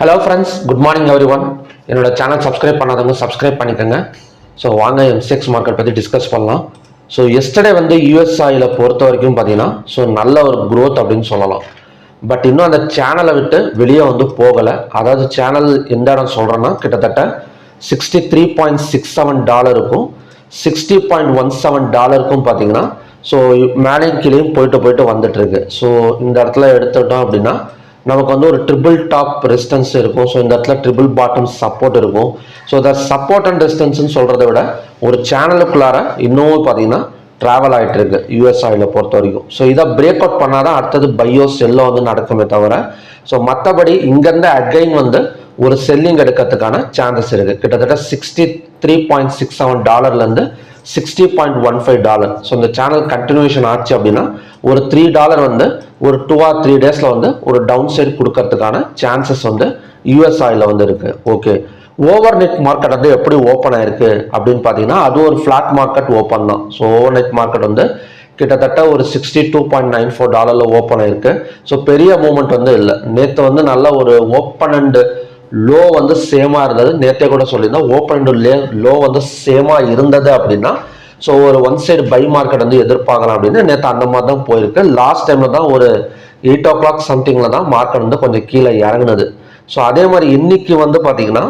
Hello friends, good morning every one. என்னோட channel subscribe பண்ணாதவங்க subscribe பண்ணிக்கோங்க. ஸோ வாங்க எம்சிஎக்ஸ் மார்க்கெட் பற்றி டிஸ்கஸ் பண்ணலாம். ஸோ எஸ்டர்டே வந்து யூஎஸ் ஆயில பொறுத்த வரைக்கும் பார்த்தீங்கன்னா நல்ல ஒரு க்ரோத் அப்படின்னு சொல்லலாம். பட் இன்னும் அந்த சேனலை விட்டு வெளியே வந்து போகலை. அதாவது சேனல் எந்த இடம் சொல்கிறேன்னா கிட்டத்தட்ட $63.67 $60.17 பார்த்தீங்கன்னா மேலேயும் கீழேயும் போயிட்டு வந்துட்டு இருக்கு. ஸோ இந்த இடத்துல எடுத்துட்டோம் அப்படின்னா நமக்கு வந்து ஒரு ட்ரிபிள் டாப் ரெசிஸ்டன்ஸ் இருக்கும். ஸோ இந்த இடத்துல ட்ரிபிள் பாட்டம் சப்போர்ட் இருக்கும். ஸோ இந்த சப்போர்ட் அண்ட் ரெசிஸ்டன்ஸ்னு சொல்கிறத விட ஒரு சேனலுக்குள்ளார இன்னமும் பார்த்தீங்கன்னா ட்ராவல் ஆகிட்டு இருக்கு யூஎஸ் ஆயில பொறுத்த வரைக்கும். ஸோ இதை பிரேக் அவுட் பண்ணாதான் அடுத்தது பையோ செல்லோ வந்து நடக்குமே தவிர ஸோ மற்றபடி இங்கேருந்து அகைன் வந்து ஒரு செல்லிங் எடுக்கிறதுக்கான சான்சஸ் இருக்கு. கிட்டத்தட்ட $63.67 $60.15. ஸோ இந்த சேனல் கண்டினியூஷன் ஆச்சு அப்படின்னா ஒரு $3 வந்து ஒரு 2 or 3 டேஸ்ல வந்து ஒரு டவுன் சைடு கொடுக்கறதுக்கான சான்சஸ் வந்து யூஎஸ் ஆயில வந்து இருக்கு. ஓகே, ஓவர் நெட் மார்க்கெட் வந்து எப்படி ஓப்பன் ஆயிருக்கு அப்படின்னு பார்த்தீங்கன்னா அது ஒரு ஃபிளாட் மார்க்கெட் ஓப்பன் தான். ஸோ ஓவர் நெட் மார்க்கெட் வந்து கிட்டத்தட்ட ஒரு $62.94 ஓப்பன் ஆயிருக்கு. ஸோ பெரிய மூவ்மெண்ட் வந்து இல்லை. நேற்று வந்து நல்ல ஒரு ஓப்பன் அண்ட் லோ வந்து சேமா இருந்தது. நேற்றே கூட சொல்லியிருந்தோம் ஓப்பன் அண்ட் லோ வந்து சேமா இருந்தது அப்படின்னா ஸோ ஒரு ஒன் சைடு பை மார்க்கெட் வந்து எதிர்பார்க்கலாம் அப்படின்னு நேற்று அந்த மாதிரி தான் போயிருக்கு. லாஸ்ட் டைம்ல தான் ஒரு 8 o'clock சம்திங்ல தான் மார்க்கெட் வந்து கொஞ்சம் கீழே இறங்குனது. ஸோ அதே மாதிரி இன்னைக்கு வந்து பார்த்தீங்கன்னா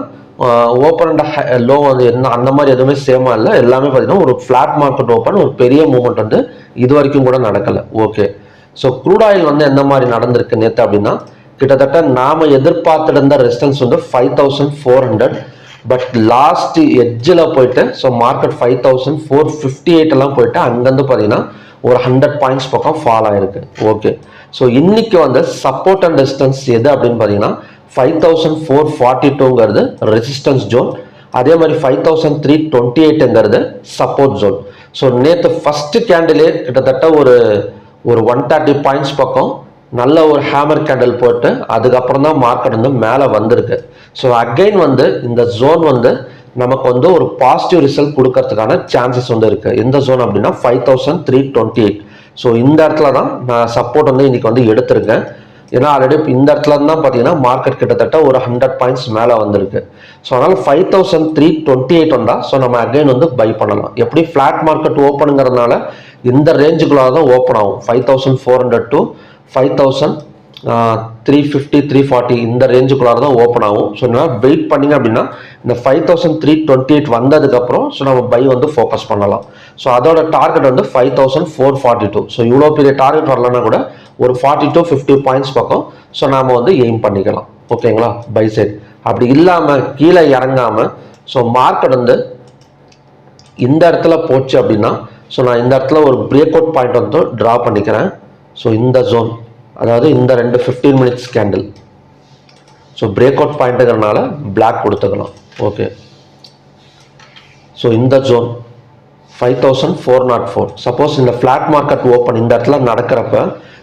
ஓப்பன் அண்ட் லோ வந்து என்ன அந்த மாதிரி எதுவுமே சேமா இல்லை. எல்லாமே பார்த்தீங்கன்னா ஒரு ஃபிளாட் மார்க்கெட் ஓப்பன், ஒரு பெரிய மூவ்மெண்ட் வந்து இது வரைக்கும் கூட நடக்கலை. ஓகே, ஸோ க்ரூட் ஆயில் வந்து எந்த மாதிரி நடந்திருக்கு நேற்று அப்படின்னா கிட்டத்தட்ட நாம எதிர்பார்த்துட்டு இருந்த ரெசிஸ்டன்ஸ் வந்து 5400. பட் லாஸ்ட் எட்ஜில் போயிட்டு ஸோ மார்க்கெட் 5458 எல்லாம் போயிட்டு அங்கேருந்து பார்த்தீங்கன்னா ஒரு 100 பாயிண்ட்ஸ் பக்கம் ஃபால் ஆயிருக்கு. ஓகே, ஸோ இன்னைக்கு வந்து சப்போர்ட் அண்ட் ரெசிஸ்டன்ஸ் எது அப்படின்னு பார்த்தீங்கன்னா 5442ங்கிறது ரெசிஸ்டன்ஸ் ஜோன், அதே மாதிரி 5328ங்கிறது சப்போர்ட் ஜோன். ஸோ நேற்று ஃபர்ஸ்ட் கேண்டிலே கிட்டத்தட்ட ஒரு 130 பாயிண்ட்ஸ் பக்கம் நல்ல ஒரு ஹேமர் கேண்டில் போட்டு அதுக்கப்புறம் தான் மார்க்கெட் வந்து மேலே வந்திருக்கு. ஸோ அகைன் வந்து இந்த ஜோன் வந்து நமக்கு வந்து ஒரு பாசிட்டிவ் ரிசல்ட் கொடுக்கறதுக்கான சான்சஸ் வந்து இருக்கு. எந்த ஜோன் அப்படின்னா 5328. ஸோ இந்த இடத்துல தான் நான் சப்போர்ட் வந்து இன்னைக்கு வந்து எடுத்திருக்கேன். ஏன்னா ஆல்ரெடி இந்த இடத்துல தான் பார்த்தீங்கன்னா மார்க்கெட் கிட்டத்தட்ட ஒரு 100 பாயிண்ட்ஸ் மேலே வந்திருக்கு. ஸோ அதனால 5328 வந்தா ஸோ நம்ம அகைன் வந்து பை பண்ணலாம். எப்படி ஃபிளாட் மார்க்கெட் ஓப்பனுங்கிறதுனால இந்த ரேஞ்சுக்குள்ளாக தான் ஓப்பன் ஆகும். 5400 to 5350 340 இந்த ரேஞ்சுக்குள்ளார தான் ஓப்பன் ஆகும். ஸோ நான் வெயிட் பண்ணிங்க அப்படின்னா இந்த 5328 வந்ததுக்கப்புறம் ஸோ நம்ம பை வந்து ஃபோக்கஸ் பண்ணலாம். ஸோ அதோட டார்கெட் வந்து 5442. ஸோ இவ்வளோ பெரிய டார்கெட் வரலன்னா கூட ஒரு 40-50 பாயிண்ட்ஸ் பக்கம் ஸோ நாம் வந்து எய்ம் பண்ணிக்கலாம். ஓகேங்களா, பை சைட். அப்படி இல்லாமல் கீழே இறங்காமல் ஸோ மார்க்கெட் வந்து இந்த இடத்துல போச்சு அப்படின்னா ஸோ நான் இந்த இடத்துல ஒரு பிரேக் அவுட் பாயிண்ட் வந்து ட்ரா பண்ணிக்கிறேன். ஸோ இந்த ஜோன், அதாவது இந்த 2 15 minutes candle so break out பாயிண்ட்டுங்கிறனால பிளாக் கொடுத்துக்கலாம். ஓகே, ஸோ இந்த ஜோன் 5404. சப்போஸ் இந்த ஃபிளாட் மார்க்கெட் ஓப்பன் இந்த இடத்துல நடக்கிறப்ப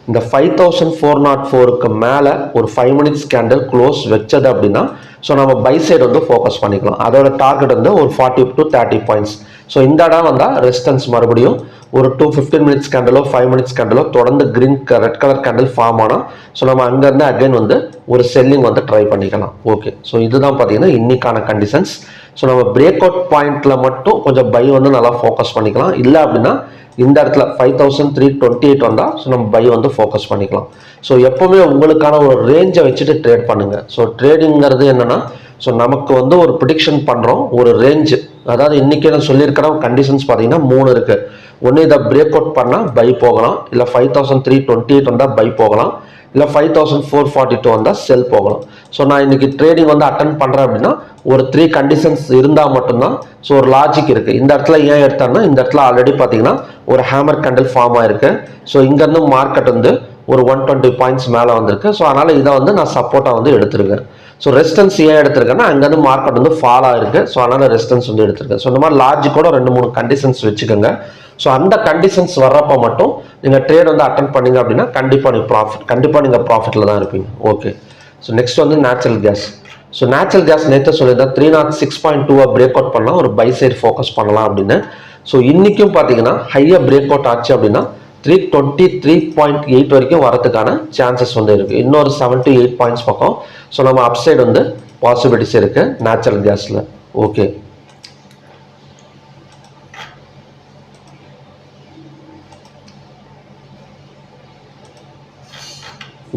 இந்த 5404க்கு மேலே ஒரு 5 மினிட்ஸ் கேண்டில் க்ளோஸ் வச்சது அப்படின்னா ஸோ நம்ம பை சைடு வந்து ஃபோக்கஸ் பண்ணிக்கலாம். அதோட டார்கெட் வந்து ஒரு 40-30 பாயிண்ட்ஸ். ஸோ இந்த இடம் வந்தால் ரெசிஸ்டன்ஸ் மறுபடியும் ஒரு 15 மினிட்ஸ் கேண்டலோ 5 மினிட்ஸ் கேண்டலோ தொடர்ந்து ரெட் கலர் கேண்டில் ஃபார்ம் ஆனால் ஸோ நம்ம அங்கேருந்து அகைன் வந்து ஒரு செல்லிங் வந்து ட்ரை பண்ணிக்கலாம். ஓகே, ஸோ இதுதான் பார்த்தீங்கன்னா இன்னைக்கான கண்டிஷன்ஸ். ஸோ நம்ம பிரேக் அவுட் பாயிண்ட்ல மட்டும் கொஞ்சம் பை வந்து நல்லா ஃபோக்கஸ் பண்ணிக்கலாம். இல்லை அப்படின்னா இந்த இடத்துல 5328 வந்தால் ஸோ நம்ம பை வந்து ஃபோக்கஸ் பண்ணிக்கலாம். ஸோ எப்போவுமே உங்களுக்கான ஒரு ரேஞ்சை வச்சுட்டு ட்ரேட் பண்ணுங்க. ஸோ ட்ரேடிங்கிறது என்னன்னா ஸோ நமக்கு வந்து ஒரு ப்ரிடிக்ஷன் பண்ணுறோம் ஒரு ரேஞ்சு. அதாவது இன்னைக்கு நான் சொல்லியிருக்கிற கண்டிஷன்ஸ் பார்த்தீங்கன்னா 3 இருக்கு. ஒன்று இதை பிரேக் அவுட் பண்ணால் பை போகலாம், இல்லை 5328 வந்தால் பை போகலாம், இல்லை 5442 வந்தால் செல் போகலாம். ஸோ நான் இன்னைக்கு ட்ரேடிங் வந்து அட்டன் பண்ணுறேன் அப்படின்னா ஒரு 3 கண்டிஷன்ஸ் இருந்தால் மட்டும்தான் ஸோ ஒரு லாஜிக் இருக்குது. இந்த இடத்துல ஏன் எடுத்தாங்கன்னா இந்த இடத்துல ஆல்ரெடி பார்த்தீங்கன்னா ஒரு ஹேமர் கேண்டில் ஃபார்ம் ஆயிருக்கு. ஸோ இங்கேருந்து மார்க்கெட் வந்து ஒரு 120 பாயிண்ட்ஸ் மேலே வந்திருக்கு. ஸோ அதனால் இதை வந்து நான் சப்போர்ட்டாக வந்து எடுத்திருக்கேன். ஸோ ரெசிஸ்டன்ஸ் ஏன் எடுத்திருக்கேன்னா அங்கேருந்து மார்க்கெட் வந்து ஃபால் ஆயிருக்கு. ஸோ அதனால் ரெசிஸ்டன்ஸ் வந்து எடுத்திருக்கேன். ஸோ இந்த மாதிரி லாஜிக்கோட 2-3 கண்டிஷன்ஸ் வச்சுக்கோங்க. ஸோ அந்த கண்டிஷன்ஸ் வர்றப்போ மட்டும் நீங்கள் ட்ரேட் வந்து அட்டன் பண்ணீங்க அப்படின்னா கண்டிப்பாக நீங்கள் ப்ராஃபிட்டில் தான் இருப்பீங்க. ஓகே, ஸோ நெக்ஸ்ட் வந்து natural gas. So natural gas நேற்று சொல்லியிருந்தேன் 306.2 பிரேக் அவுட் பண்ணலாம், ஒரு பை சைடு ஃபோக்கஸ் பண்ணலாம் அப்படின்னு. ஸோ இன்றைக்கும் பார்த்தீங்கன்னா ஹையாக பிரேக் அவுட் ஆச்சு அப்படின்னா 323.8 வரைக்கும் வரதுக்கான சான்சஸ் வந்து இருக்குது. இன்னொரு 7 to 8 பாயிண்ட்ஸ் பக்கம். ஸோ நம்ம அப்சைடு வந்து பாசிபிலிட்டிஸ் இருக்குது நேச்சுரல் கேஸில். ஓகே,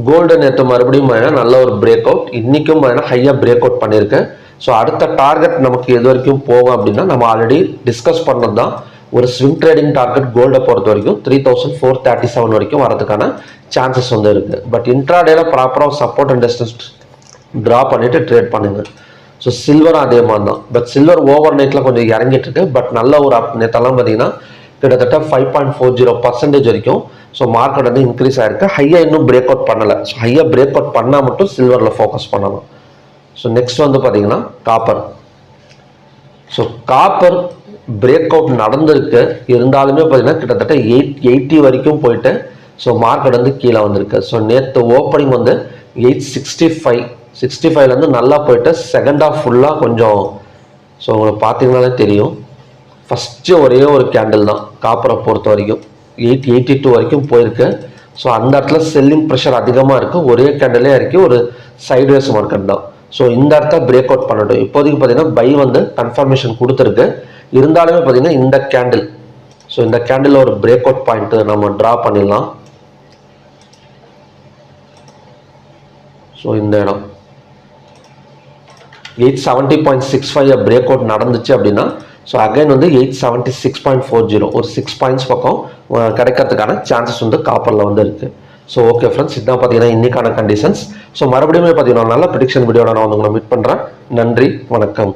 கோல்டு நேற்று மறுபடியும் நல்ல ஒரு பிரேக் அவுட், இன்றைக்கும் ஹையாக பிரேக் அவுட் பண்ணியிருக்கு. ஸோ அடுத்த டார்கெட் நமக்கு எது வரைக்கும் போகும் அப்படின்னா நம்ம ஆல்ரெடி டிஸ்கஸ் பண்ணது தான். ஒரு ஸ்விங் ட்ரேடிங் டார்கெட் கோல்டை பொறுத்த வரைக்கும் 3437 வரைக்கும் வரதுக்கான சான்சஸ் வந்து இருக்குது. பட் இன்ட்ராடேல ப்ராப்பராக சப்போர்ட் அண்ட் ரெசிஸ்டன்ஸ் ட்ரா பண்ணிவிட்டு ட்ரேட் பண்ணுங்க. ஸோ சில்வரும் அதே மாதிரி தான். பட் சில்வர் ஓவர் நைட்டில் கொஞ்சம் இறங்கிட்டு இருக்கு. பட் நல்ல ஒரு நேற்றெல்லாம் பார்த்தீங்கன்னா கிட்டத்தட்ட 5.40% வரைக்கும் ஸோ மார்க்கெட் வந்து இன்க்ரீஸ் ஆயிருக்கு. ஹையாக இன்னும் பிரேக் அவுட் பண்ணலை. ஸோ ஹையாக பிரேக் அவுட் பண்ணால் மட்டும் சில்வரில் ஃபோக்கஸ் பண்ணணும். ஸோ நெக்ஸ்ட் வந்து பார்த்தீங்கன்னா copper. So copper break out நடந்திருக்கு, இருந்தாலுமே பார்த்தீங்கன்னா கிட்டத்தட்ட 880 வரைக்கும் போயிட்டு ஸோ மார்க்கெட் வந்து கீழே வந்திருக்கு. ஸோ நேற்று ஓப்பனிங் வந்து 865 நல்லா போயிட்டு செகண்ட் ஹாஃப் ஃபுல்லாக கொஞ்சம் ஸோ உங்களுக்கு பார்த்தீங்கன்னாலே தெரியும். ஃபஸ்ட்டு ஒரே ஒரு கேண்டில் தான் காப்பரை பொறுத்த வரைக்கும் 882 வரைக்கும் போயிருக்கு. ஸோ அந்த இடத்துல செல்லிங் ப்ரெஷர் அதிகமாக இருக்குது. ஒரே கேண்டிலே இறக்கி ஒரு சைட்வேஸ் மார்க்கெட் தான். ஸோ இந்த இடத்த பிரேக் அவுட் பண்ணட்டும். இப்போதைக்கு பார்த்தீங்கன்னா பை வந்து கன்ஃபர்மேஷன் கொடுத்துருக்கு. இருந்தாலுமே பார்த்தீங்கன்னா இந்த கேண்டில், ஸோ இந்த கேண்டில் ஒரு பிரேக் அவுட் பாயிண்ட் நம்ம ட்ரா பண்ணிடலாம். ஸோ இந்த இடம் 870.65 பிரேக் அவுட் நடந்துச்சு அப்படின்னா ஸோ அகைன் வந்து 876.40 ஒரு 6 பாயிண்ட்ஸ் பக்கம் கிடைக்கிறதுக்கான சான்சஸ் வந்து காப்பரில் வந்து இருக்குது. ஸோ ஓகே ஃப்ரெண்ட்ஸ், இதுதான் பார்த்தீங்கன்னா இன்னைக்கான கண்டிஷன்ஸ். ஸோ மறுபடியும் பார்த்தீங்கன்னா நல்ல ப்ரெடிக்ஷன் வீடியோட நான் வந்து உங்களை மீட் பண்ணுறேன். நன்றி, வணக்கம்.